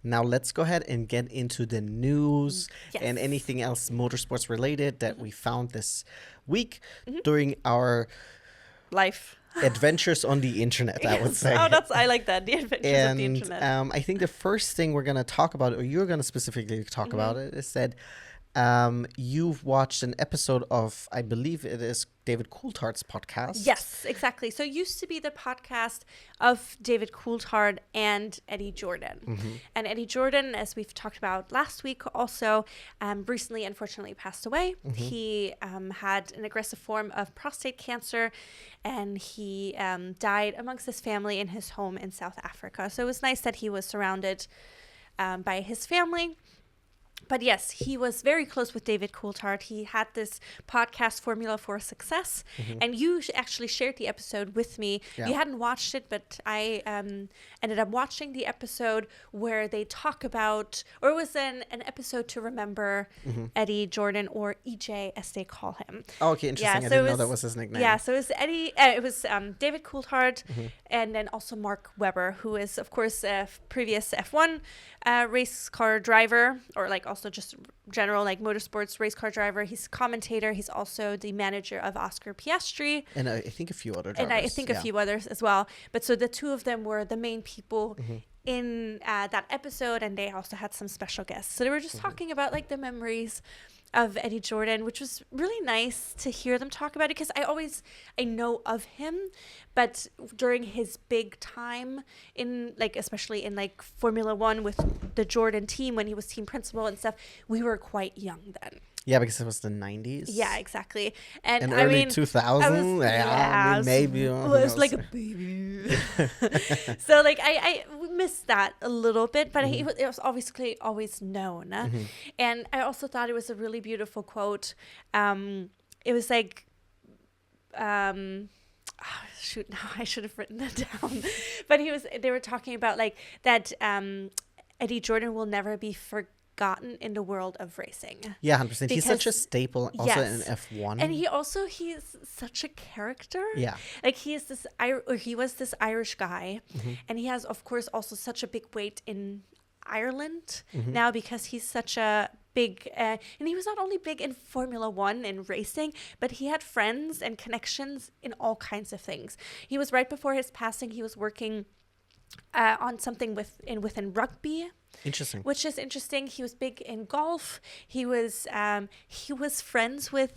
Now let's go ahead and get into the news and anything else motorsports related that we found this week during our life adventures on the internet, I would say. I like that, the adventures of the internet. I think the first thing we're going to talk about, or you're going to specifically talk about it, is that you've watched an episode of, I believe it is David Coulthard's podcast. Yes, exactly. So it used to be the podcast of David Coulthard and Eddie Jordan. And Eddie Jordan, as we've talked about last week, also recently, unfortunately, passed away. He had an aggressive form of prostate cancer, and he died amongst his family in his home in South Africa. So it was nice that he was surrounded by his family. But yes, he was very close with David Coulthard. He had this podcast, Formula for Success, and you actually shared the episode with me. You hadn't watched it, but I ended up watching the episode where they talk about, or it was an episode to remember Eddie Jordan, or EJ as they call him. Oh, okay, interesting. I didn't know that was his nickname. Yeah, so it was it was David Coulthard, and then also Mark Webber, who is, of course, a previous F1 race car driver, or like also just general like motorsports race car driver. He's a commentator. He's also the manager of Oscar Piastri, and I think a few other drivers. And I think a few others as well. But so the two of them were the main people in that episode, and they also had some special guests. So they were just talking about like the memories of Eddie Jordan, which was really nice to hear them talk about it, because I know of him, but during his big time in like, especially in like Formula One with the Jordan team, when he was team principal and stuff, we were quite young then. Yeah, because it was the 90s. Yeah, exactly. And I early 2000s. Maybe. I was like a baby. So like I missed that a little bit, but it was obviously always known. And I also thought it was a really beautiful quote. It was like, shoot, now I should have written that down. But they were talking about like that Eddie Jordan will never be forgotten in the world of racing. Yeah, 100%. He's such a staple also in F1. And he's such a character. Yeah. Like he was this Irish guy, and he has, of course, also such a big weight in Ireland now, because he's such a big, and he was not only big in Formula One and racing, but he had friends and connections in all kinds of things. He was, right before his passing, he was working on something within rugby. Interesting. Which is interesting. He was big in golf. He was friends with.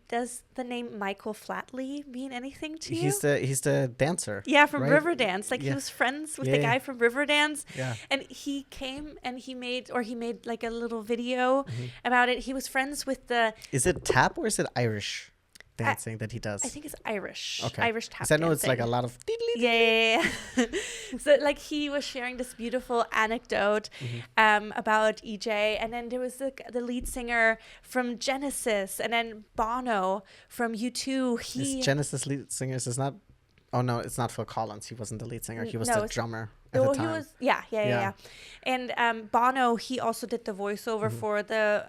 Does the name Michael Flatley mean anything to you? He's the dancer. Yeah, from right? Riverdance. Like he was friends with the guy from Riverdance. Yeah. And he came and he made like a little video about it. He was friends with the. Is it tap or is it Irish dancing that he does? I think it's Irish. Okay. Irish tap dancing. I know dancing. it's like a lot of. Yeah. So like he was sharing this beautiful anecdote about EJ, and then there was the lead singer from Genesis, and then Bono from U2. Is Genesis lead singer? Is not. Oh no, it's not Phil Collins. He wasn't the lead singer. He was the drummer at the time. He was. Yeah. And Bono, he also did the voiceover for the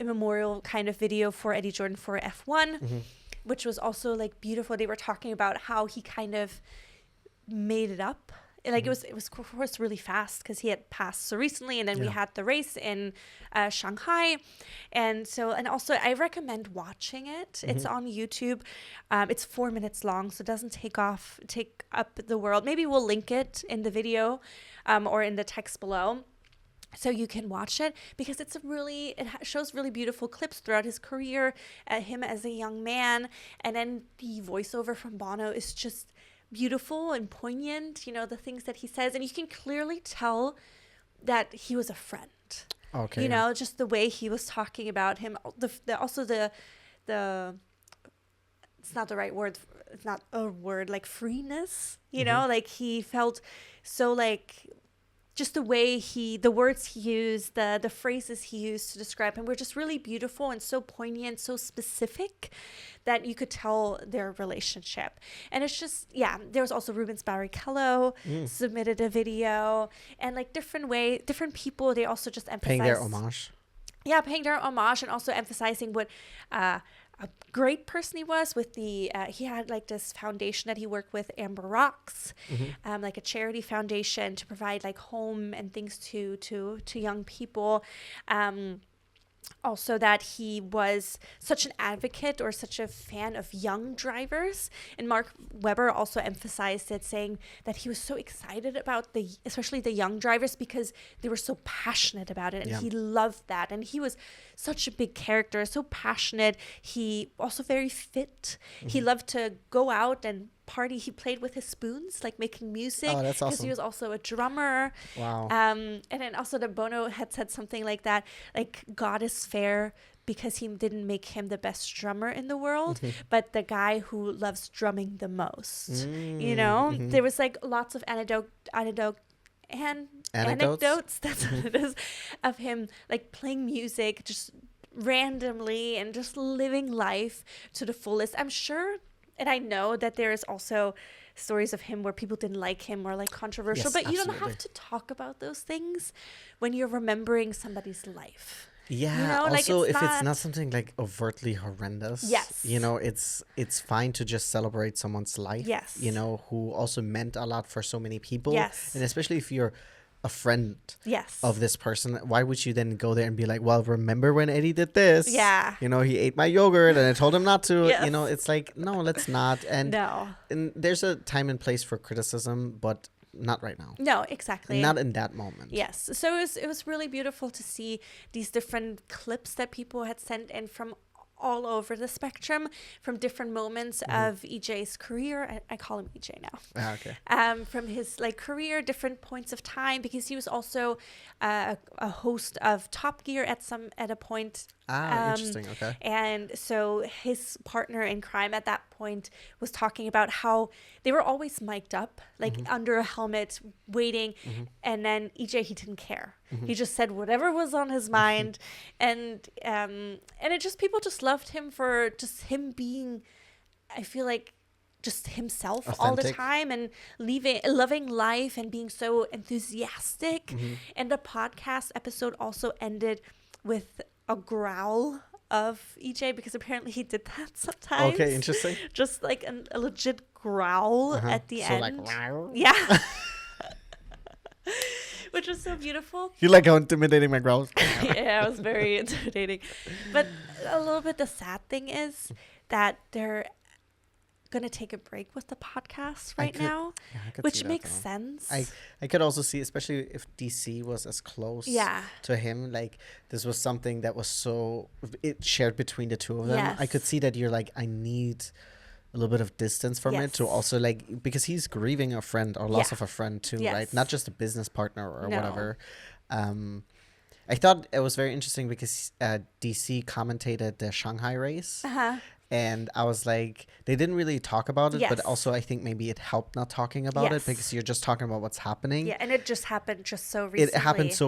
memorial kind of video for Eddie Jordan for F1, which was also like beautiful. They were talking about how he kind of made it up. Like it was of course really fast because he had passed so recently, and then we had the race in Shanghai, and also I recommend watching it. It's on YouTube. It's 4 minutes long, so it doesn't take up the world. Maybe we'll link it in the video or in the text below, so you can watch it, because it shows really beautiful clips throughout his career, him as a young man, and then the voiceover from Bono is just beautiful and poignant, the things that he says, and you can clearly tell that he was a friend. Okay. Just the way he was talking about him, also the it's not the right word, it's not a word, like freeness, like he felt so like, just the way the words he used, the phrases he used to describe him were just really beautiful and so poignant, so specific, that you could tell their relationship. And it's just, there was also Rubens Barrichello submitted a video, and like different people, they also just emphasized. Paying their homage. Yeah, paying their homage, and also emphasizing what a great person he was with the he had like this foundation that he worked with, Amber Rocks, like a charity foundation to provide like home and things to young people. Also that he was such an advocate or such a fan of young drivers. And Mark Webber also emphasized it, saying that he was so excited about especially the young drivers, because they were so passionate about it. And he loved that. And he was such a big character, so passionate. He also very fit. He loved to go out and party. He played with his spoons, like making music. Oh, that's awesome. Because he was also a drummer. Wow. And then also the Bono had said something like that, like God is fair because he didn't make him the best drummer in the world, but the guy who loves drumming the most. You know, there was like lots of anecdotes. That's what it is, of him like playing music just randomly and just living life to the fullest. I'm sure. And I know that there is also stories of him where people didn't like him or like controversial, but you don't have to talk about those things when you're remembering somebody's life. Yeah. You know, also, like if it's not something like overtly horrendous, you know, it's fine to just celebrate someone's life. Yes. You know, who also meant a lot for so many people. Yes. And especially if you're a friend Yes. of this person, why would you then go there and be like, well, remember when Eddie did this? Yeah. You know, he ate my yogurt and I told him not to. Yes. You know, it's like, no, let's not. And, No. and there's a time and place for criticism, but not right now. No, exactly. Not in that moment. Yes. So it was really beautiful to see these different clips that people had sent in from all over the spectrum, from different moments of EJ's career. I call him EJ now. Ah, okay. From his like career, different points of time, because he was also a host of Top Gear at a point. Interesting. Okay. And so his partner in crime at that point was talking about how they were always mic'd up, like under a helmet, waiting. And then EJ, he didn't care. He just said whatever was on his mind. And it just, people just loved him for just him being, I feel like, just himself all the Authentic. time, and loving life and being so enthusiastic. And the podcast episode also ended with a growl of EJ, because apparently he did that sometimes. Okay, interesting. Just like a legit growl at the end. Like, wow. Yeah. Which was so beautiful. You like how intimidating my growls? Yeah, it was very intimidating. But a little bit the sad thing is that they're gonna take a break with the podcast right now, which makes sense. I could also see, especially if DC was as close to him, like this was something that was so it shared between the two of them. Yes. I could see that you're like, I need a little bit of distance from it to also like, because he's grieving a friend or loss of a friend too, right? Not just a business partner or whatever. I thought it was very interesting because DC commentated the Shanghai race. And I was like, they didn't really talk about it, but also I think maybe it helped not talking about it, because you're just talking about what's happening. Yeah, and it just happened just so recently. It happened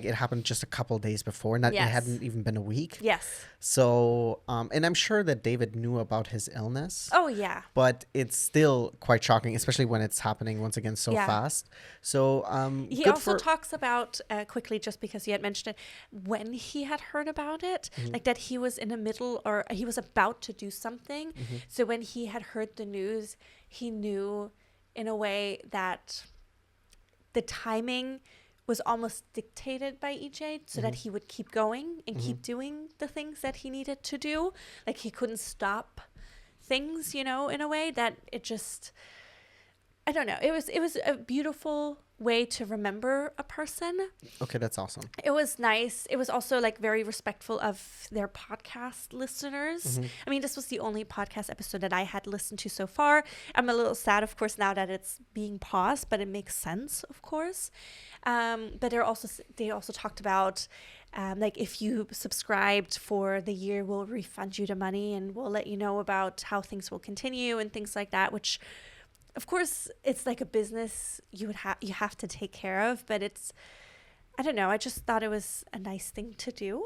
it happened just a couple days before, it hadn't even been a week. Yes. So, and I'm sure that David knew about his illness. Oh, yeah. But it's still quite shocking, especially when it's happening once again so fast. So, he also talks about, quickly, just because he had mentioned it, when he had heard about it, like that he was in the middle, or he was about to do something. So when he had heard the news, he knew in a way that the timing was almost dictated by EJ, so that he would keep going and keep doing the things that he needed to do. Like he couldn't stop things, you know, in a way that it just, I don't know. It was a beautiful way to remember a person. Okay, that's awesome. It was nice. It was also like very respectful of their podcast listeners. I mean, this was the only podcast episode that I had listened to so far. I'm a little sad, of course, now that it's being paused, but it makes sense, of course. But they also talked about like if you subscribed for the year, we'll refund you the money and we'll let you know about how things will continue and things like that, which of course it's like a business you have to take care of, but it's, I don't know, I just thought it was a nice thing to do.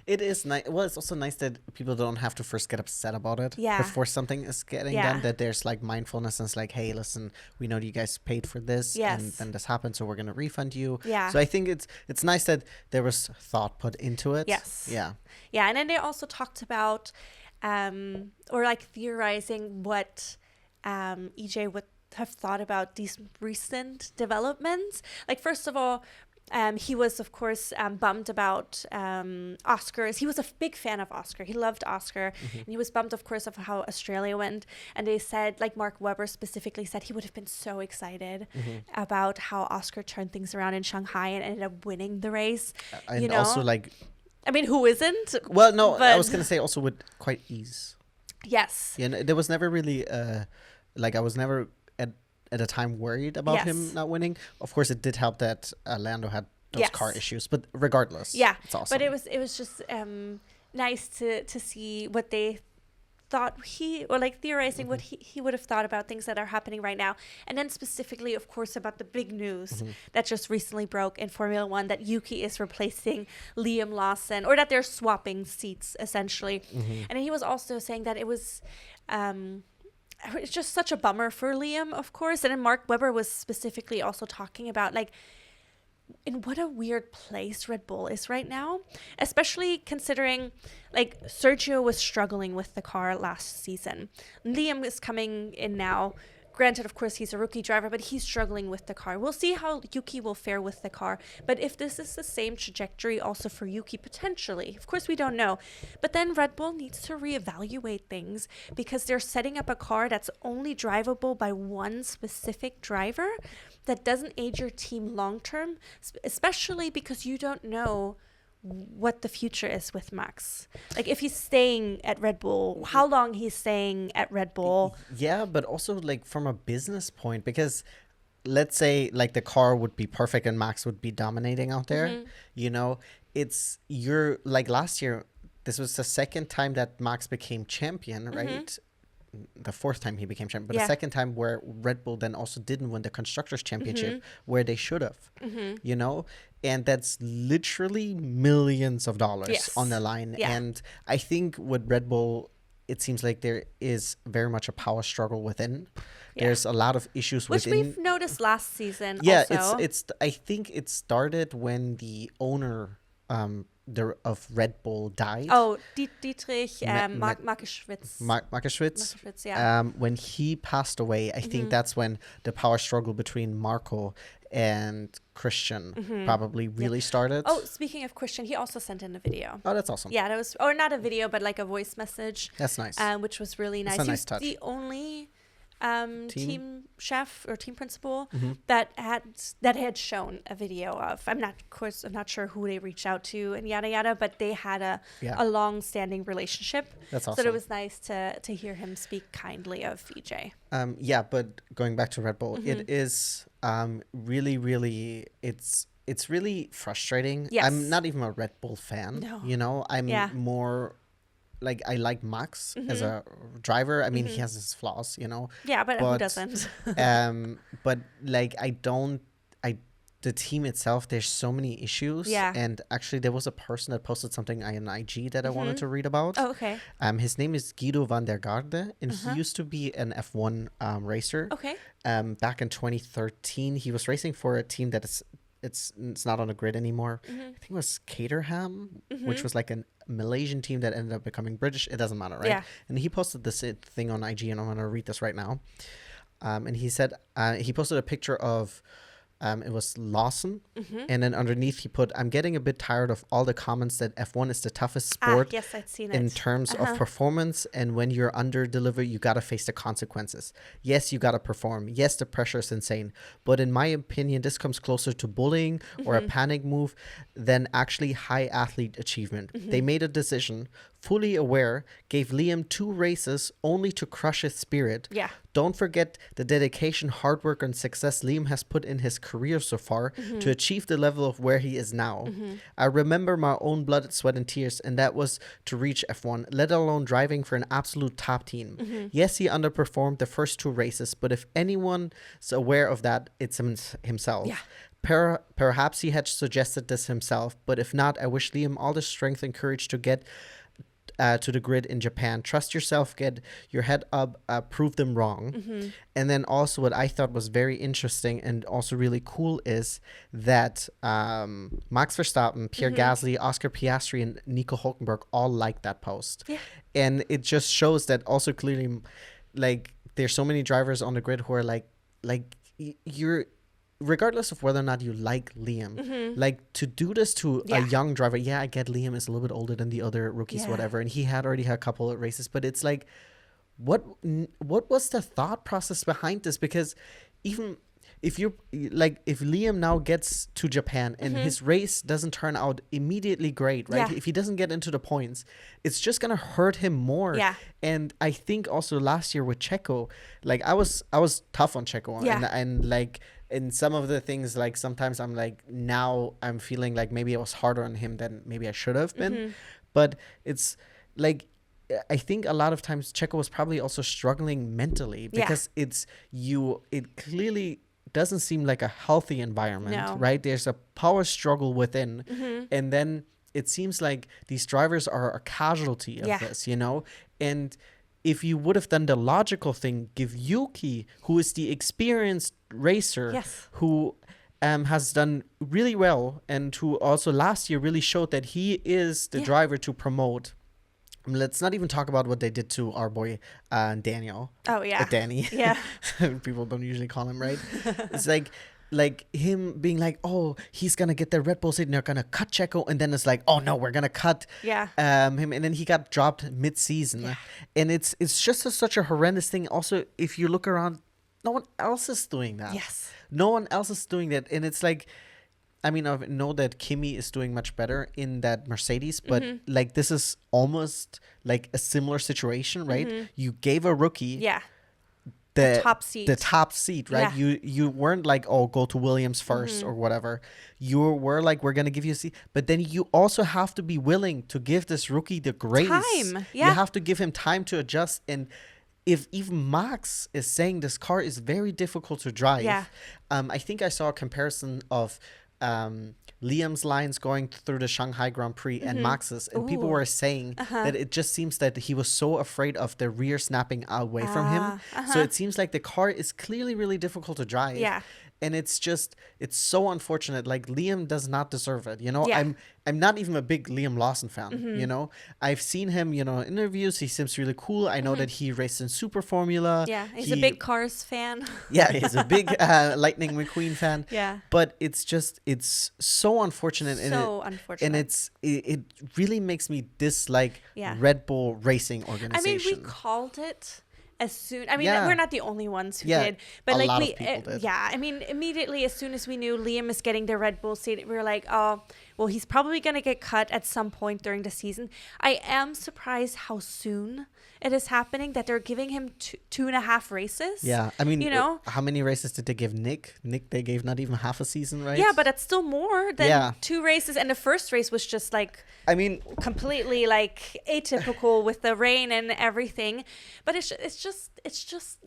It is nice. Well, it's also nice that people don't have to first get upset about it before something is getting done, that there's like mindfulness and it's like, hey, listen, we know you guys paid for this and then this happened, so we're going to refund you. So I think it's nice that there was thought put into it. Yes. Yeah. Yeah, and then they also talked about or like theorizing what EJ would have thought about these recent developments. Like, first of all, he was, of course, bummed about Oscars. He was a big fan of Oscar. He loved Oscar. And he was bummed, of course, of how Australia went. And they said, like Mark Webber specifically said, he would have been so excited about how Oscar turned things around in Shanghai and ended up winning the race. And also, like... I mean, who isn't? Well, no, I was going to say also with quite ease. Yes. Yeah, there was never really... I was never... at a time worried about him not winning. Of course, it did help that Lando had those car issues, but regardless, it's awesome. But it was just nice to see what they thought theorizing what he would have thought about things that are happening right now. And then specifically, of course, about the big news that just recently broke in Formula One, that Yuki is replacing Liam Lawson, or that they're swapping seats, essentially. And he was also saying that it was... it's just such a bummer for Liam, of course. And then Mark Webber was specifically also talking about, like, in what a weird place Red Bull is right now, especially considering, like, Sergio was struggling with the car last season. Liam is coming in now. Granted, of course, he's a rookie driver, but he's struggling with the car. We'll see how Yuki will fare with the car. But if this is the same trajectory also for Yuki, potentially, of course, we don't know. But then Red Bull needs to reevaluate things, because they're setting up a car that's only drivable by one specific driver that doesn't aid your team long term, especially because you don't know what the future is with Max. Like, if he's staying at Red Bull, how long he's staying at Red Bull. Yeah, but also, like, from a business point, because let's say, like, the car would be perfect and Max would be dominating out there, you're like, last year, this was the second time that Max became champion, right? The fourth time he became champion, but the second time where Red Bull then also didn't win the Constructors' Championship where they should have, and that's literally millions of dollars on the line. And I think with Red Bull, it seems like there is very much a power struggle within. There's a lot of issues within. Which we've noticed last season. Yeah, also. it's. I think it started when the owner of Red Bull died. Oh, Dietrich Markeschwitz. Markeschwitz, yeah. When he passed away, I think that's when the power struggle between Marco and Christian probably really started. Oh, speaking of Christian, he also sent in a video. Oh, that's awesome. Yeah, that was, or not a video, but like a voice message. That's nice. Which was really nice. That's a nice touch. The only team chef or team principal that had shown a video of. I'm not sure who they reached out to and yada yada, but they had a long-standing relationship. That's awesome. So it was nice to hear him speak kindly of EJ. Yeah, but going back to Red Bull, it is really, really, it's really frustrating. Yes. I'm not even a Red Bull fan. No. I'm more like, I like Max as a driver. I mean, he has his flaws, Yeah, but who doesn't? But like, the team itself, there's so many issues. Yeah. And actually, there was a person that posted something on IG that I wanted to read about. Oh, okay. His name is Guido van der Garde, and he used to be an F1 racer. Okay. Back in 2013, he was racing for a team that it's not on the grid anymore. I think it was Caterham, which was like a Malaysian team that ended up becoming British. It doesn't matter, right? Yeah. And he posted this thing on IG, and I'm going to read this right now. And he said, he posted a picture of, it was Lawson, and then underneath he put, "I'm getting a bit tired of all the comments that F1 is the toughest sport yes, I'd seen in it. terms of performance, and when you're under deliver, you gotta face the consequences. Yes, you gotta perform. Yes, the pressure is insane, but in my opinion, this comes closer to bullying or a panic move than actually high athlete achievement. They made a decision, fully aware, gave Liam 2 races only to crush his spirit. Yeah. Don't forget the dedication, hard work, and success Liam has put in his career so far to achieve the level of where he is now. I remember my own blood, sweat, and tears, and that was to reach F1, let alone driving for an absolute top team. Yes, he underperformed the first 2 races, but if anyone's aware of that, it's himself. Yeah. Perhaps he had suggested this himself, but if not, I wish Liam all the strength and courage to get to the grid in Japan. Trust yourself, get your head up, prove them wrong. And then also what I thought was very interesting and also really cool is that Max Verstappen, Pierre Gasly, Oscar Piastri, and Nico Hulkenberg all liked that post. Yeah. And it just shows that also clearly, like, there's so many drivers on the grid who are like you're, regardless of whether or not you like Liam, like, to do this to a young driver. Yeah, I get Liam is a little bit older than the other rookies, whatever, and he had already had a couple of races, but it's like, what was the thought process behind this? Because even if you like, if Liam now gets to Japan and his race doesn't turn out immediately great, right? If he doesn't get into the points, it's just gonna hurt him more. And I think also last year with Checo, like, I was tough on Checo, and like, in some of the things, like, sometimes I'm like, now I'm feeling like maybe I was harder on him than maybe I should have been. But it's like, I think a lot of times Checo was probably also struggling mentally because it clearly doesn't seem like a healthy environment, right? There's a power struggle within, and then it seems like these drivers are a casualty of this, you know? And if you would have done the logical thing, give Yuki, who is the experienced racer, who has done really well, and who also last year really showed that he is the driver to promote. Let's not even talk about what they did to our boy Daniel. Oh, yeah. Danny. Yeah. People don't usually call him, right? It's like him being like, oh, he's going to get the Red Bull seat and they're going to cut Checo. And then it's like, oh, no, we're going to cut him. And then he got dropped mid-season. Yeah. And it's just such a horrendous thing. Also, if you look around, no one else is doing that. Yes. No one else is doing that. And it's like, I mean, I know that Kimi is doing much better in that Mercedes, but like, this is almost like a similar situation, right? You gave a rookie the top seat, right? You weren't like, oh, go to Williams first or whatever. You were like, we're gonna give you a seat, but then you also have to be willing to give this rookie the grace. Time. You have to give him time to adjust. And if even Max is saying this car is very difficult to drive, I think I saw a comparison of Liam's lines going through the Shanghai Grand Prix and Max's, and people were saying that it just seems that he was so afraid of the rear snapping away from him. So it seems like the car is clearly really difficult to drive. And it's so unfortunate. Like, Liam does not deserve it. You know, I'm not even a big Liam Lawson fan. You know, I've seen him, you know, in interviews. He seems really cool. I know that he raced in Super Formula. Yeah, he's a big Cars fan. Yeah, he's a big Lightning McQueen fan. Yeah. But it's so unfortunate. Unfortunate. And it really makes me dislike Red Bull racing organization. I mean, we called it as soon, I mean, we're not the only ones who did, but like, we did. I mean, immediately as soon as we knew Liam is getting the Red Bull seat, we were like, oh, well, he's probably going to get cut at some point during the season. I am surprised how soon it is happening, that they're giving him 2.5 races. Yeah, I mean, you know, how many races did they give Nick? They gave not even half a season, right? Yeah, but that's still more than 2 races, and the first race was just like, I mean, completely like atypical with the rain and everything. But it's just,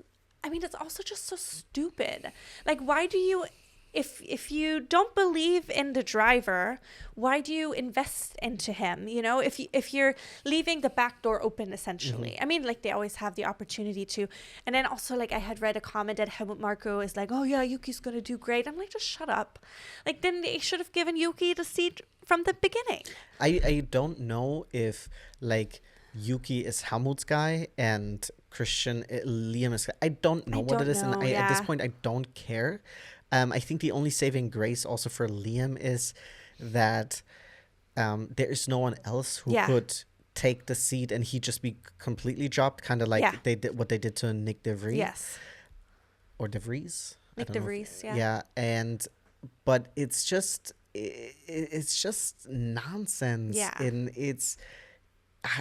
I mean, it's also just so stupid. Like, why do you, if you don't believe in the driver, why do you invest into him? You know, if you're leaving the back door open, essentially. I mean, like, they always have the opportunity to. And then also, like, I had read a comment that Helmut Marko is like, oh yeah, Yuki's gonna do great. I'm like, just shut up. Like, then they should have given Yuki the seat from the beginning. I don't know if, like, Yuki is Helmut's guy and Liam is. I don't know what it is, and at this point I don't care. I think the only saving grace also for Liam is that there is no one else who could take the seat and he just be completely dropped, kind of like they did what they did to Nick De Vries. Yes. Or De Vries. Nick De Vries, Yeah, but it's just nonsense. Yeah. And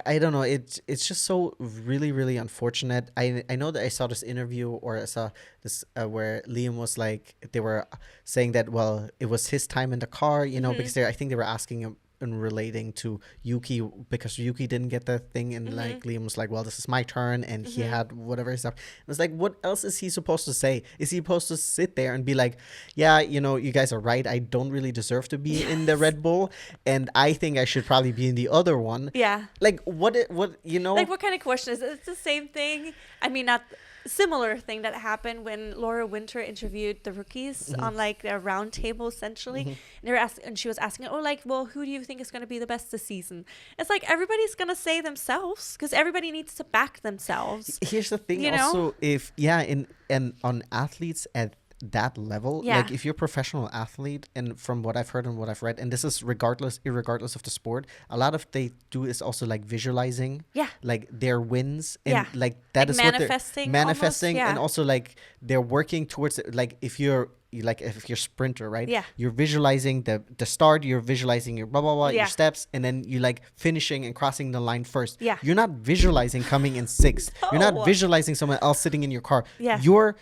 I don't know. It's just so really, really unfortunate. I know that I saw this interview, or I saw this where Liam was like, they were saying that, well, it was his time in the car, you know, because I think they were asking him in relating to Yuki, because Yuki didn't get the thing, and like Liam was like, well, this is my turn, and he had whatever stuff. It was like, what else is he supposed to say? Is he supposed to sit there and be like, yeah, you know, you guys are right, I don't really deserve to be in the Red Bull, and I think I should probably be in the other one? Yeah. Like, what you know? Like, what kind of question is it? It's the same thing. I mean, not similar thing that happened when Laura Winter interviewed the rookies on like their round table, essentially. And they were and she was asking, oh, like, well, who do you think is going to be the best this season? It's like, everybody's going to say themselves, because everybody needs to back themselves. Here's the thing, you also, know? if and on athletes at that level, like if you're a professional athlete, and from what I've heard and what I've read, and this is irregardless of the sport, a lot of they do is also like visualizing like their wins, and like that, like is manifesting, what they're manifesting almost, and also like they're working towards it. Like if you're a sprinter, right? Yeah. You're visualizing the start, you're visualizing your blah blah blah, your steps, and then you like finishing and crossing the line first. Yeah. You're not visualizing coming in sixth. No. You're not visualizing someone else sitting in your car. Yeah. You're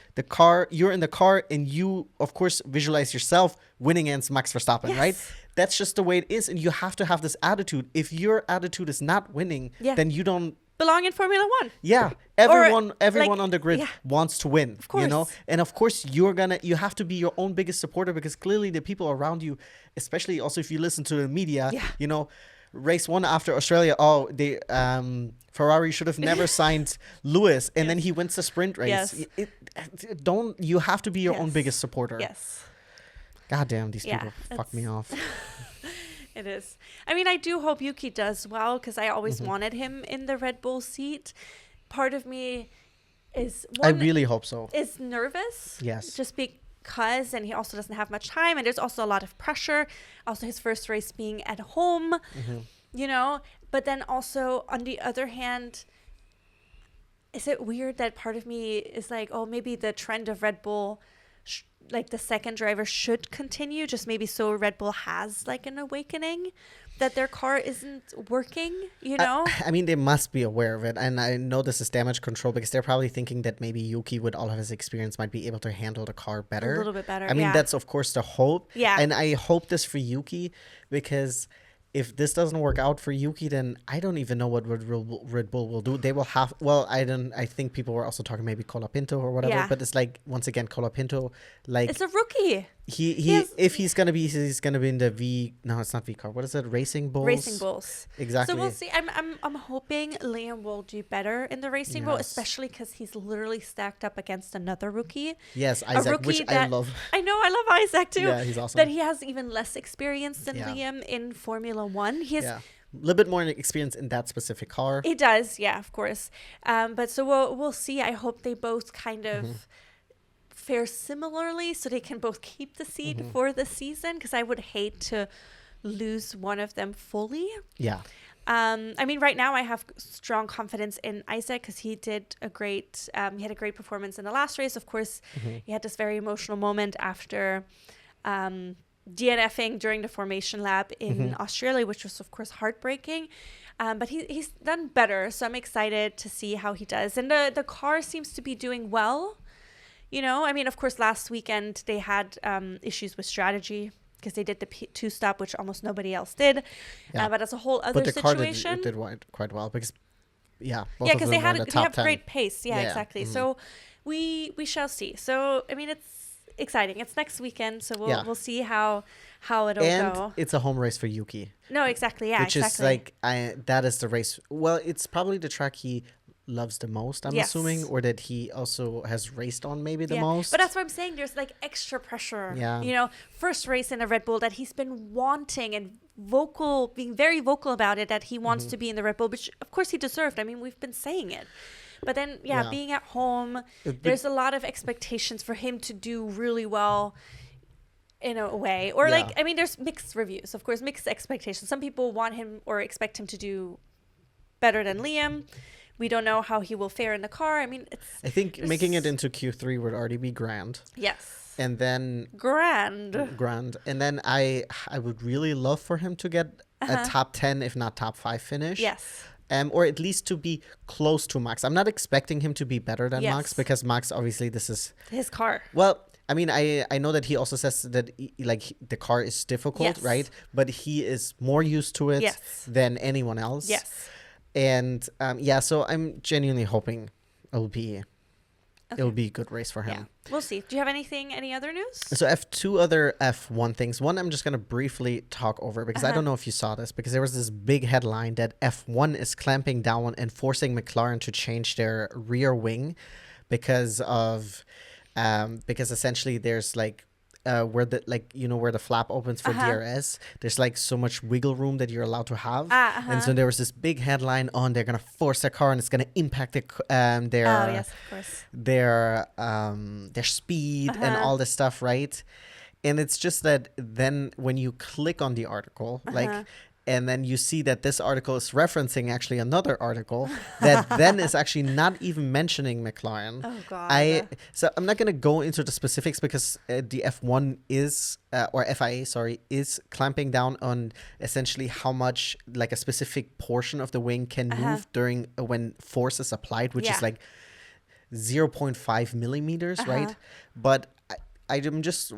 in the car, and you of course visualize yourself winning against Max Verstappen, right? That's just the way it is, and you have to have this attitude. If your attitude is not winning, then you don't belong in Formula 1. Yeah. Everyone like, on the grid wants to win, of course. You know? And of course you have to be your own biggest supporter, because clearly the people around you, especially also if you listen to the media, you know, race 1 after Australia, they Ferrari should have never signed Lewis, and then he wins the sprint race. You have to be your own biggest supporter. Yes. God damn, these people fuck me off. It is. I mean, I do hope Yuki does well, because I always wanted him in the Red Bull seat. Part of me is... I really hope so. Is nervous. Yes. Just because, and he also doesn't have much time, and there's also a lot of pressure. Also, his first race being at home, you know. But then also, on the other hand, is it weird that part of me is like, oh, maybe the trend of Red Bull... like the second driver should continue, just maybe so Red Bull has like an awakening that their car isn't working, you know? I mean, they must be aware of it. And I know this is damage control, because they're probably thinking that maybe Yuki, with all of his experience, might be able to handle the car better. A little bit better, I mean, that's of course the hope. Yeah. And I hope this for Yuki, because... if this doesn't work out for Yuki, then I don't even know what Red Bull will do. They will have... Well, I think people were also talking maybe Colapinto or whatever. Yeah. But it's like, once again, Colapinto, like... It's a rookie. If he's gonna be in the it's not V car. What is it? Racing Bulls. Racing Bulls. Exactly. So we'll see. I'm hoping Liam will do better in the Racing Bull, especially because he's literally stacked up against another rookie. Yes, Isaac, which I love. I know, I love Isaac too. Yeah, he's awesome. That he has even less experience than Liam in Formula 1. He has a little bit more experience in that specific car. He does, yeah, of course. But so we'll see. I hope they both kind of fare similarly, so they can both keep the seat for the season, because I would hate to lose one of them fully. Yeah. I mean, right now I have strong confidence in Isaac, because he did he had a great performance in the last race. Of course, he had this very emotional moment after DNFing during the formation lap in Australia, which was of course heartbreaking. But he's done better, so I'm excited to see how he does. And the car seems to be doing well. You know, I mean, of course, last weekend they had issues with strategy, because they did the two-stop, which almost nobody else did. Yeah. But that's a whole other situation. But the car did quite well, because, because they have great pace. Yeah, exactly. So we shall see. So, I mean, it's exciting. It's next weekend, so we'll see how it'll go. And it's a home race for Yuki. No, exactly. Yeah, which is like, that is the race. Well, it's probably the track he loves the most, I'm assuming, or that he also has raced on maybe the most. But that's what I'm saying, there's like extra pressure. You know, first race in a Red Bull that he's been wanting, and being very vocal about it, that he wants to be in the Red Bull, which of course he deserved. I mean, we've been saying it. But then being at home, there's a lot of expectations for him to do really well in a way. Or like, I mean, there's mixed reviews, of course, mixed expectations. Some people want him or expect him to do better than Liam. We don't know how he will fare in the car. I mean, I think making it into Q3 would already be grand. Yes. And then... Grand. And then I would really love for him to get a top 10, if not top 5 finish. Yes. Or at least to be close to Max. I'm not expecting him to be better than Max, because Max, obviously, this is... his car. Well... I mean, I know that he also says that the car is difficult, right? But he is more used to it than anyone else. Yes. And so I'm genuinely hoping it'll be a good race for him. Yeah. We'll see. Do you have any other news? So I have two other F1 things. One I'm just going to briefly talk over because I don't know if you saw this, because there was this big headline that F1 is clamping down and forcing McLaren to change their rear wing because essentially there's where the flap opens for DRS, there's so much wiggle room that you're allowed to have. And so there was this big headline on they're gonna force their car and it's gonna impact their speed and all this stuff, right? And it's just that then when you click on the article, and then you see that this article is referencing actually another article that then is actually not even mentioning McLaren. Oh, God. So I'm not going to go into the specifics because the F1 is, or FIA, sorry, is clamping down on essentially how much a specific portion of the wing can move during when force is applied, which is 0.5 millimeters, right? But I'm just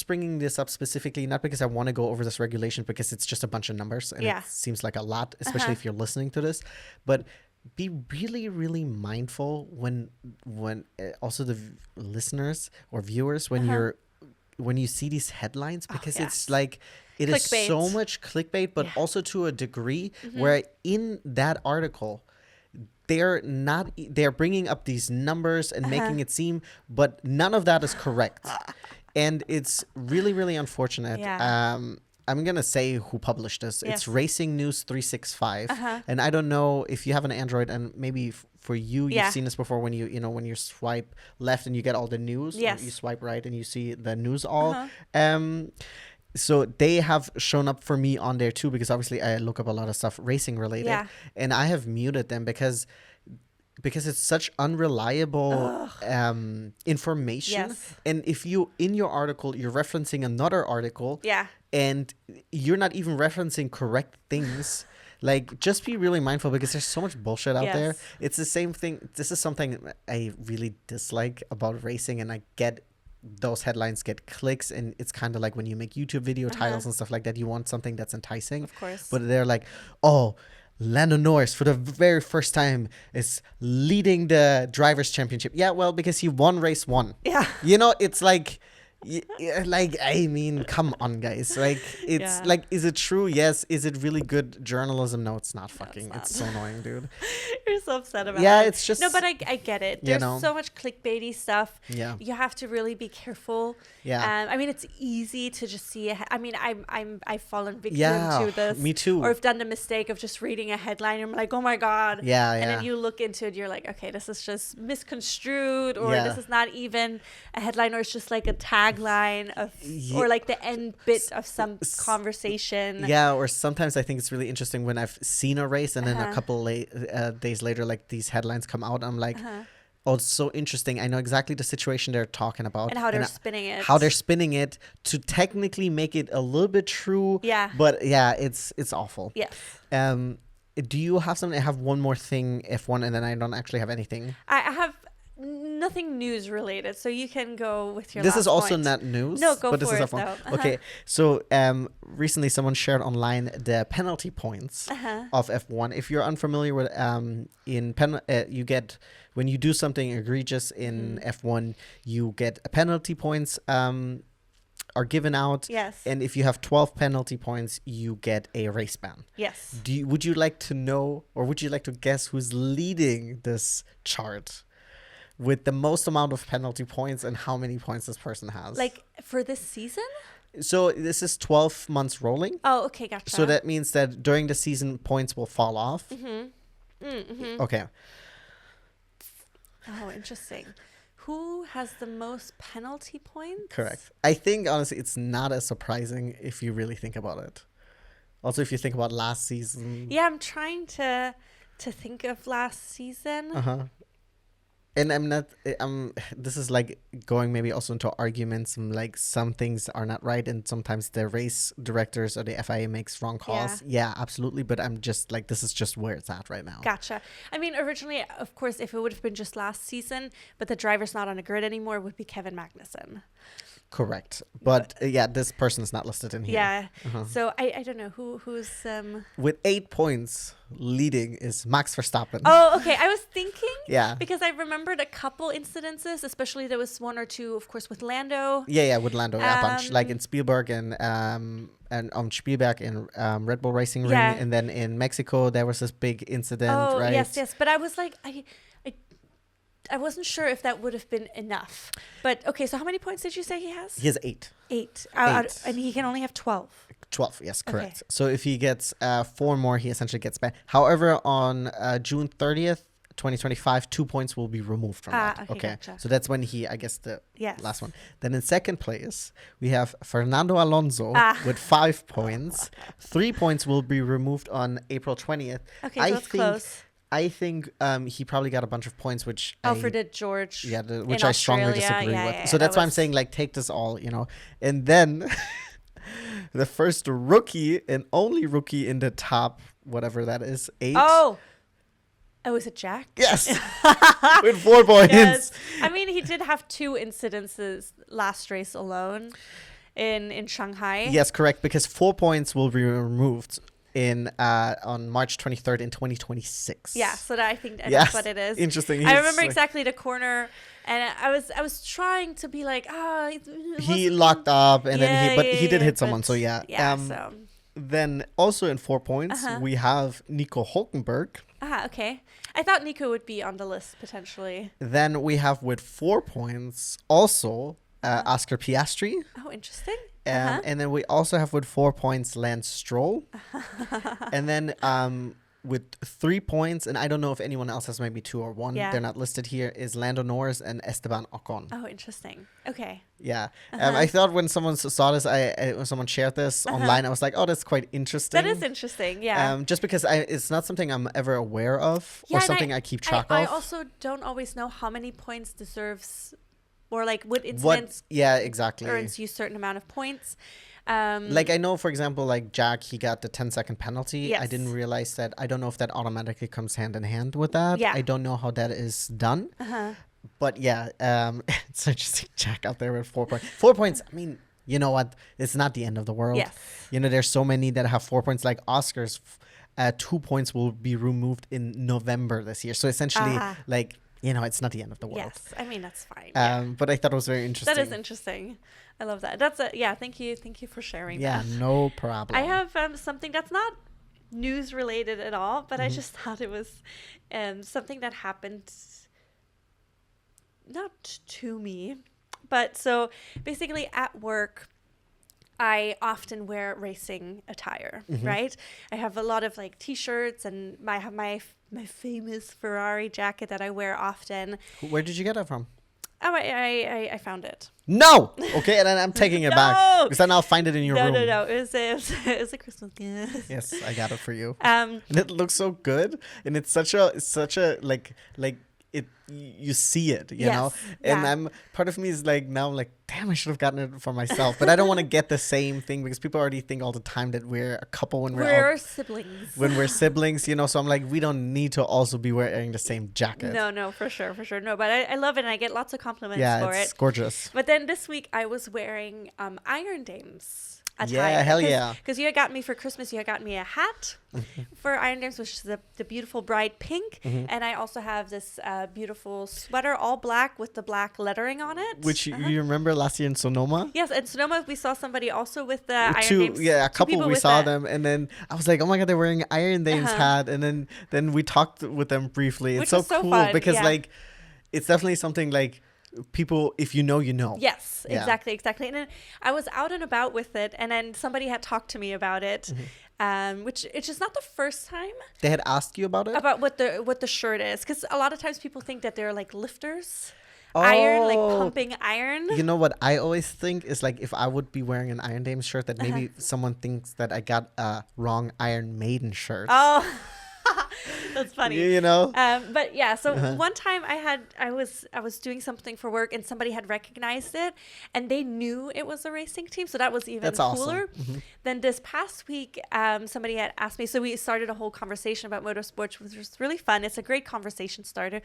bringing this up specifically not because I want to go over this regulation, because it's just a bunch of numbers and it seems like a lot, especially if you're listening to this. But be really, really mindful when also the listeners or viewers when you see these headlines, because it's it is so much clickbait, but also to a degree where in that article they're bringing up these numbers and making it seem, but none of that is correct. And it's really, really unfortunate. I'm going to say who published this. Yes. It's Racing News 365. And I don't know if you have an Android, and maybe for you, you've seen this before when when you swipe left and you get all the news. Yes. Or you swipe right and you see the news all. So they have shown up for me on there too, because obviously I look up a lot of stuff racing related, and I have muted them because it's such unreliable information. And if you in your article you're referencing another article, and you're not even referencing correct things. Just be really mindful, because there's so much bullshit out there. It's the same thing. This is something I really dislike about racing, and I get those headlines get clicks, and it's kind of like when you make YouTube video titles and stuff like that, you want something that's enticing. Of course. But they're like, oh, Lando Norris for the very first time is leading the drivers' championship. Yeah, well, because he won race 1. Yeah. It's I mean, come on, guys. Is it true? Yes. Is it really good journalism? No, it's not. It's so annoying, dude. You're so upset about it. Yeah, it's just... No, but I get it. There's so much clickbaity stuff. Yeah. You have to really be careful. Yeah. I mean, it's easy to just see... I've fallen victim to this. Me too. Or I've done the mistake of just reading a headline and I'm like, oh my God. Yeah, and then you look into it, you're like, okay, this is just misconstrued, or this is not even a headline, or it's just like a tagline of, or the end bit of some conversation. Yeah, or sometimes I think it's really interesting when I've seen a race and then a couple days later, these headlines come out. I'm like, oh, it's so interesting. I know exactly the situation they're talking about. And how they're spinning it. How they're spinning it to technically make it a little bit true. Yeah. But yeah, it's awful. Yes. Do you have something? I have one more thing, F1, and then I don't actually have anything. I have nothing news related, so you can go with your This last is also point. not news. No, go but for this it, is F1. though. Okay, so recently someone shared online the penalty points of F1. If you're unfamiliar with you get, when you do something egregious in F1, you get penalty points are given out. Yes. And if you have 12 penalty points, you get a race ban. Yes. Would you like to know, or would you like to guess who's leading this chart with the most amount of penalty points, and how many points this person has? For this season? So this is 12 months rolling. Oh, okay, gotcha. So that means that during the season, points will fall off. Okay. Oh, interesting. Who has the most penalty points? Correct. I think, honestly, it's not as surprising if you really think about it. Also, if you think about last season. Yeah, I'm trying to think of last season. And I'm not, this is like going maybe also into arguments, and like some things are not right, and sometimes the race directors or the FIA makes wrong calls. Yeah, absolutely. But I'm just like, this is just where it's at right now. Gotcha. I mean, originally, of course, if it would have been just last season, but the driver's not on a grid anymore, it would be Kevin Magnussen. Correct. But yeah, this person is not listed in here. Yeah. So I don't know who's with 8 points leading is Max Verstappen. Oh, okay. I was thinking. Yeah. Because I remembered a couple incidences, especially there was one or two, of course, with Lando. Yeah, with Lando, a bunch. Like in Spielberg and Spielberg in Red Bull Racing Ring, and then in Mexico there was this big incident, right? Yes. But I was like, I wasn't sure if that would have been enough. But okay, so how many points did you say he has? He has 8. 8. And he can only have 12. 12, yes, correct. Okay. So if he gets 4 more, he essentially gets back. However, on June 30th, 2025, 2 points will be removed from that. Okay. Gotcha. So that's when he, I guess, the last one. Then in second place, we have Fernando Alonso with 5 points. 3 points will be removed on April 20th. Okay, so that's close. I think he probably got a bunch of points, which for the George. Yeah, which I strongly disagree with. So that's why I'm saying, like, take this all, And then the first rookie and only rookie in the top, whatever that is, 8. Oh, is it Jack? Yes. With 4 points. Yes. I mean, he did have 2 incidences last race alone in Shanghai. Yes, correct. Because 4 points will be removed on March 23rd in 2026. Yeah, so I think that's what it is. Interesting. I remember exactly the corner, and I was trying to be like, he locked up, and then he did hit someone. So yeah. So then also in 4 points we have Nico Hulkenberg. Okay. I thought Nico would be on the list potentially. Then we have with 4 points also Oscar Piastri. Oh, interesting. And then we also have with 4 points Lance Stroll. And then with 3 points, and I don't know if anyone else has maybe 2 or 1. They're not listed here, is Lando Norris and Esteban Ocon. Oh, interesting. Okay. Yeah. I thought when someone saw this, when someone shared this online, I was like, oh, that's quite interesting. That is interesting, yeah. Just because it's not something I'm ever aware of or something I keep track of. I also don't always know how many points deserves, or like what incidents exactly earns you a certain amount of points. Like I know, for example, like Jack, he got the 10-second penalty. Yes. I didn't realize that. I don't know if that automatically comes hand in hand with that. Yeah. I don't know how that is done. But yeah, it's interesting. Jack out there with 4 points. 4 points. I mean, you know what? It's not the end of the world. Yes. There's so many that have 4 points. Like Oscar's 2 points will be removed in November this year. So essentially, it's not the end of the world. Yes, I mean, that's fine. But I thought it was very interesting. That is interesting. I love that. Thank you for sharing that. Yeah, no problem. I have something that's not news related at all, but I just thought it was something that happened, not to me, but so basically at work, I often wear racing attire, right? I have a lot of like t-shirts, and I have my famous Ferrari jacket that I wear often. Where did you get that from? Oh, I found it. No! Okay, and then I'm taking it back. Because then I'll find it in your room. No. It was a Christmas gift. Yes, I got it for you. And it looks so good. And it's such a like it, you see it, you know? And part of me is like, now I'm like, damn, I should have gotten it for myself. But I don't want to get the same thing, because people already think all the time that we're a couple when we're siblings. When we're siblings, so I'm like, we don't need to also be wearing the same jacket. No, for sure. No, but I love it, and I get lots of compliments for it. Yeah, it's gorgeous. But then this week I was wearing Iron Dames attire. Yeah, hell yeah. Because you had got me for Christmas, you had got me a hat for Iron Dames, which is the beautiful bright pink. And I also have this beautiful sweater, all black with the black lettering on it. Which you remember last year in Sonoma? Yes, in Sonoma we saw somebody also with the Iron Dames. Yeah, a couple we saw them, and then I was like, oh my god, they're wearing Iron Dames hat. And then we talked with them briefly. It's so cool fun, because like it's definitely something like people, if you know, you know. Yes, exactly. And then I was out and about with it, and then somebody had talked to me about it, which it's just not the first time they had asked you about it, about what the shirt is, because a lot of times people think that they're like lifters. Iron, like pumping iron. You know what I always think is, like, if I would be wearing an Iron Dames shirt, that maybe someone thinks that I got a wrong Iron Maiden shirt. Oh. That's funny. You know? But yeah, so one time I was doing something for work and somebody had recognized it and they knew it was a racing team. So that was even cooler. Awesome. Then this past week, somebody had asked me, so we started a whole conversation about motorsports, which was really fun. It's a great conversation starter.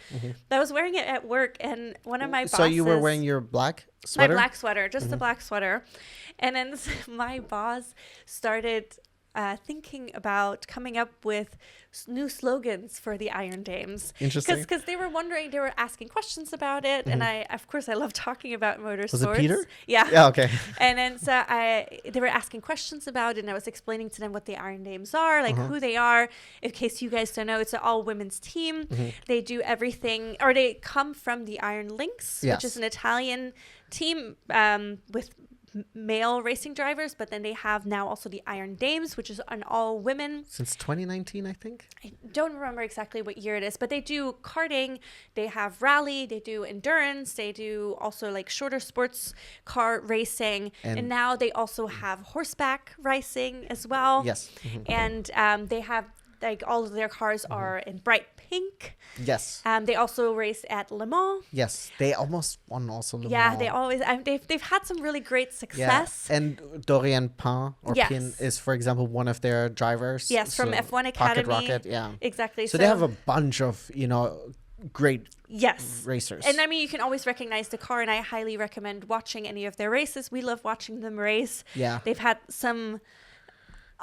I was wearing it at work and one of my bosses. So you were wearing your black sweater? My black sweater, just the black sweater. And then my boss started thinking about coming up with new slogans for the Iron Dames. Interesting. Because they were wondering, they were asking questions about it. And of course, I love talking about motorsports. Was it Peter? Yeah. Yeah, okay. And then so they were asking questions about it. And I was explaining to them what the Iron Dames are, like who they are. In case you guys don't know, it's an all women's team. They do everything, or they come from the Iron Lynx, which is an Italian team with male racing drivers, but then they have now also the Iron Dames, which is an all women. Since 2019, I think. I don't remember exactly what year it is, but they do karting, they have rally, they do endurance, they do also like shorter sports car racing, and now they also have horseback racing as well. Yes. And they have like all of their cars are in bright pink. Yes. They also race at Le Mans. Yes, they almost won also Le Mans. Yeah, they always they've had some really great success. Yeah. And Dorian Pin Pin is, for example, one of their drivers. Yes, from F1 Academy. Pocket Rocket, yeah. Exactly. So they have a bunch of, great racers. And I mean, you can always recognize the car, and I highly recommend watching any of their races. We love watching them race. Yeah. They've had some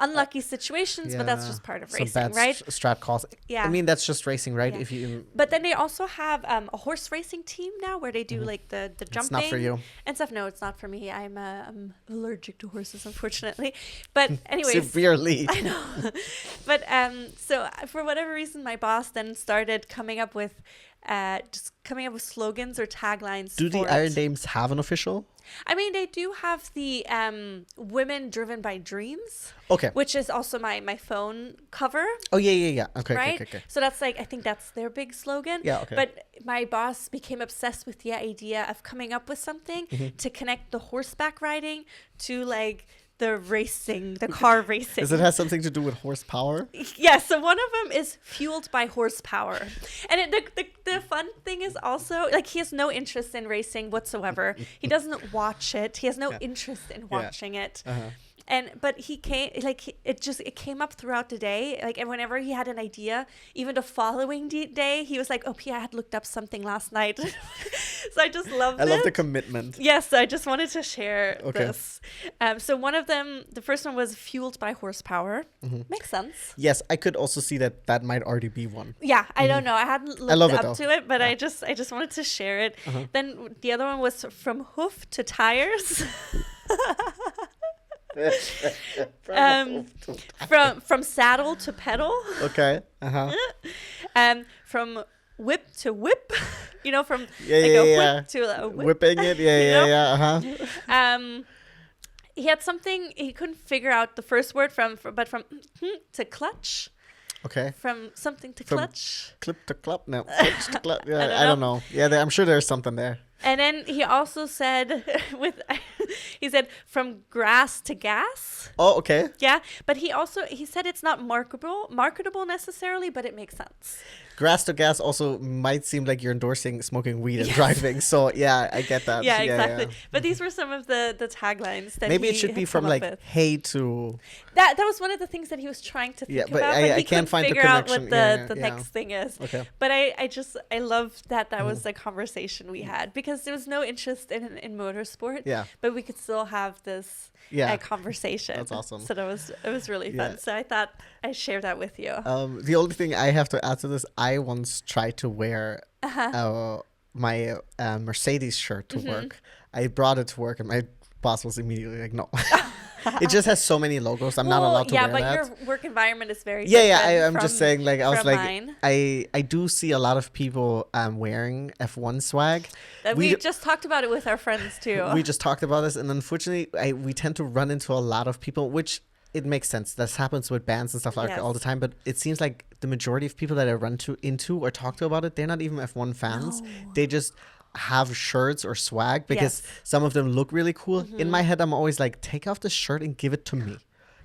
unlucky situations, but that's just part of racing, bad right? Strat calls. Yeah. I mean, that's just racing, right? Yeah. But then they also have a horse racing team now where they do like the jumping. It's not for you. And stuff. No, it's not for me. I'm allergic to horses, unfortunately. But anyways. Severely. I know. But so for whatever reason, my boss then started coming up with slogans or taglines. Do the Iron Dames have an official? I mean, they do have the Women Driven by Dreams. Okay. Which is also my phone cover. Oh, yeah. Okay, right? okay. So that's I think that's their big slogan. Yeah, okay. But my boss became obsessed with the idea of coming up with something to connect the horseback riding to like the car racing. Does it have something to do with horsepower? Yeah, so one of them is fueled by horsepower. And the fun thing is also, like, he has no interest in racing whatsoever. He doesn't watch it. He has no interest in watching it. But he came, like, it came up throughout the day. Like, and whenever he had an idea, even the following day, he was like, oh, Pia, I had looked up something last night. So I just loved it. I love the commitment. Yes, I just wanted to share this. So one of them, the first one was fueled by horsepower. Makes sense. Yes, I could also see that might already be one. Yeah, I don't know. I hadn't looked up to it, but I just wanted to share it. Then the other one was from hoof to tires. From saddle to pedal. Okay. From whip to whip. From whip to a whip. Whipping it. Yeah. He had something he couldn't figure out the first word from to clutch. Okay. From something to clutch. Clip to club? No. Clutch to club. Yeah, I don't know. Yeah, I'm sure there's something there. And then he also said he said from grass to gas. Oh, okay. Yeah, but he said it's not marketable necessarily, but it makes sense. Grass to gas also might seem like you're endorsing smoking weed and driving. So yeah, I get that. Yeah, exactly. Yeah. But these were some of the taglines that maybe it should be from like hay to. That was one of the things that he was trying to think about. But I can't figure out what the next thing is. Okay. But I love that was the conversation we had because there was no interest in motorsport. Yeah. But we could still have this conversation. That's awesome. So it was really fun. So I thought I'd share that with you. The only thing I have to add to this, I once tried to wear my Mercedes shirt to work. I brought it to work and my boss was immediately like, no. It just has so many logos. I'm not allowed to wear that. Yeah, but your work environment is very different. I'm just saying, like, I was like, mine. I do see a lot of people wearing F1 swag. We just talked about it with our friends too. We just talked about this, and unfortunately, we tend to run into a lot of people, which it makes sense. This happens with bands and stuff like that all the time, but it seems like the majority of people that I run into or talk to about it, they're not even F1 fans. No. They just have shirts or swag because some of them look really cool. In my head, I'm always like, take off the shirt and give it to me.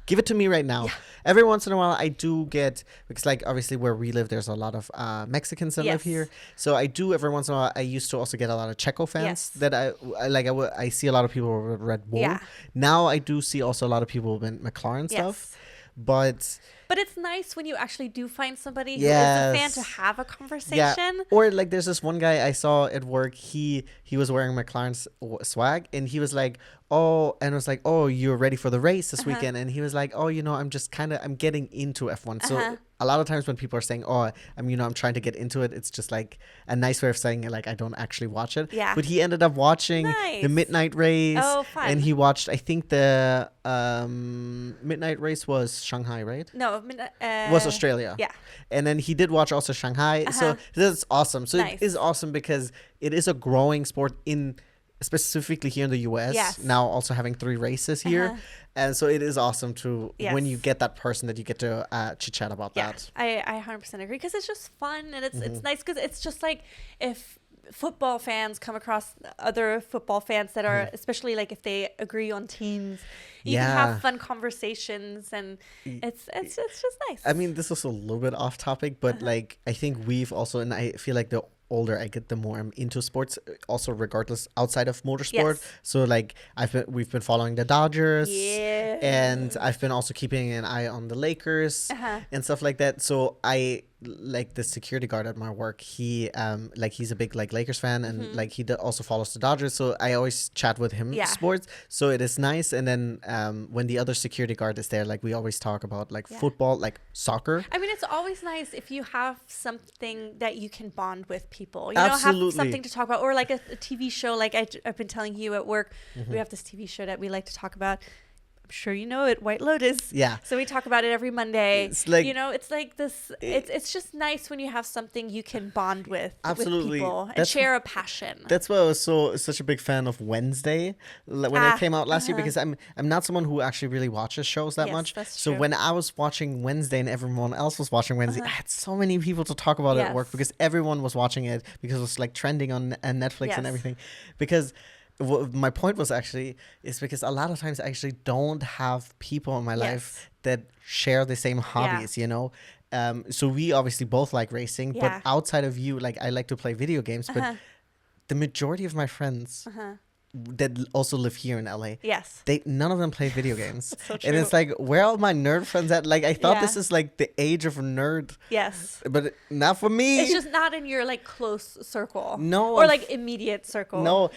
Give it to me right now. Yeah. Every once in a while, I do get, because like obviously where we live, there's a lot of Mexicans that live here. So I do every once in a while. I used to also get a lot of Checo fans that I see a lot of people with Red Bull. Yeah. Now I do see also a lot of people with McLaren stuff. But it's nice when you actually do find somebody who is a fan to have a conversation. Yeah. Or like there's this one guy I saw at work. He was wearing McLaren's swag, and he was like, oh, and I was like, oh, you're ready for the race this weekend? And he was like, oh, I'm just I'm getting into F1. So a lot of times when people are saying, oh, I'm trying to get into it, it's just like a nice way of saying like I don't actually watch it. Yeah. But he ended up watching the midnight race. Oh, fun. And he watched, I think the midnight race was Shanghai, right? No, was Australia. Yeah. And then he did watch also Shanghai. So this is awesome. So it is awesome because it is a growing sport specifically here in the US. Yes. Now also having 3 races here. And so it is awesome to when you get that person that you get to chit chat about that. I 100% agree because it's just fun and it's nice because it's just like if football fans come across other football fans that are especially like if they agree on teams, you can have fun conversations and it's just nice. I mean, this is a little bit off topic, but like I think we've also, and I feel like the older I get, the more I'm into sports, also regardless outside of motorsport. So like we've been following the Dodgers, and I've been also keeping an eye on the Lakers and stuff like that. So I like the security guard at my work. He he's a big like Lakers fan, and like he also follows the Dodgers. So I always chat with him sports. So it is nice. And then when the other security guard is there, like we always talk about like football, like soccer. I mean, it's always nice if you have something that you can bond with people. You Absolutely. know, have something to talk about, or like a TV show. Like I've been telling you at work, we have this TV show that we like to talk about. I'm sure you know it, White Lotus. Yeah. So we talk about it every Monday. It's like, it's like this. It's just nice when you have something you can bond with. Absolutely. With people and share a passion. That's why I was such a big fan of Wednesday when it came out last year, because I'm not someone who actually really watches shows that much. That's true. True. When I was watching Wednesday and everyone else was watching Wednesday, I had so many people to talk about it at work because everyone was watching it because it was like trending on Netflix and everything. Because my point was actually is because a lot of times I actually don't have people in my life that share the same hobbies, so we obviously both like racing, but outside of you, like I like to play video games, but the majority of my friends that also live here in LA, none of them play video games. So true. And it's like, where are all my nerd friends at? Like I thought this is like the age of nerd, but not for me. It's just not in your like close circle, or like immediate circle. No,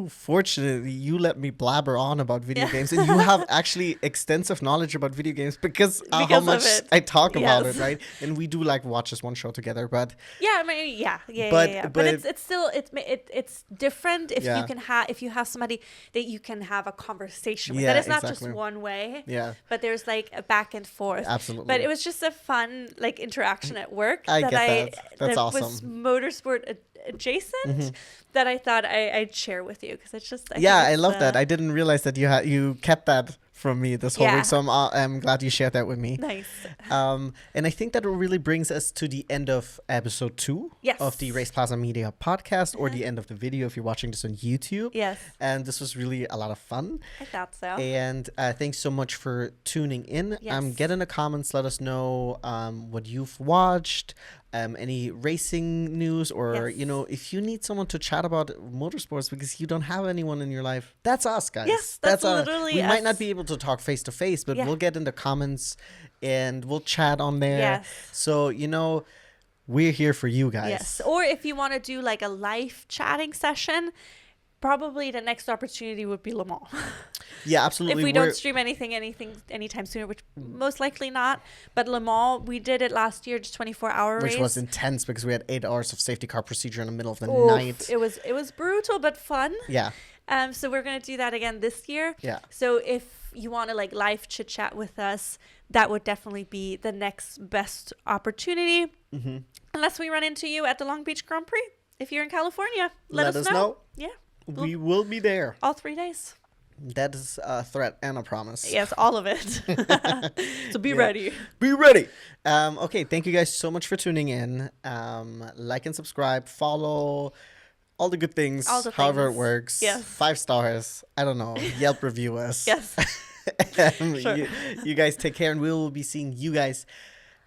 fortunately you let me blabber on about video games, and you have actually extensive knowledge about video games because how much I talk about it, right? And we do like watch this one show together, but but it's still it's different if you can if you have somebody that you can have a conversation with, that it's not just one way, but there's like a back and forth. Absolutely. But it was just a fun like interaction at work that's awesome. Was motorsport adjacent that I thought I'd share with you because it's just I love that. I didn't realize that you kept that from me this whole week, so I'm glad you shared that with me. Nice. And I think that really brings us to the end of episode 2 of the RacePlazaMedia podcast, or the end of the video if you're watching this on YouTube. Yes. And this was really a lot of fun. I thought so. And thanks so much for tuning in. Yes. Get in the comments, let us know what you've watched, any racing news, or if you need someone to chat about motorsports because you don't have anyone in your life, that's us, guys. Yes, that's literally we us. might not be able to talk face to face, but we'll get in the comments and we'll chat on there. Yes. So we're here for you guys. Yes. Or if you want to do like a live chatting session, probably the next opportunity would be Le Mans. Yeah, absolutely. If we don't stream anything anytime sooner, which most likely not. But Le Mans, we did it last year, just 24-hour race. Which was intense because we had 8 hours of safety car procedure in the middle of the night. It was brutal but fun. Yeah. So we're gonna do that again this year. Yeah. So if you want to like live chit chat with us, that would definitely be the next best opportunity. Unless we run into you at the Long Beach Grand Prix. If you're in California, let us know. Yeah. We will be there. All 3 days. That is a threat and a promise. Yes, all of it. So be ready. Be ready. Okay, thank you guys so much for tuning in. Like and subscribe, follow all the good things, however it works. Yes. 5 stars. I don't know. Yelp review us. Yes. Sure. You guys take care, and we will be seeing you guys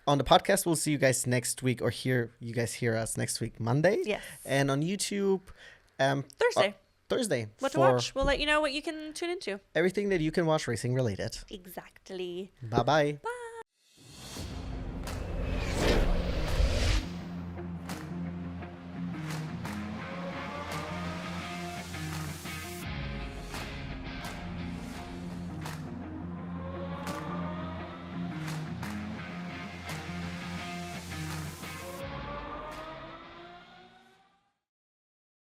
on the podcast. We'll see you guys next week, or you guys hear us next week, Monday. Yes. And on YouTube, Thursday. What to watch. We'll let you know what you can tune into. Everything that you can watch racing related. Exactly. Bye-bye. Bye.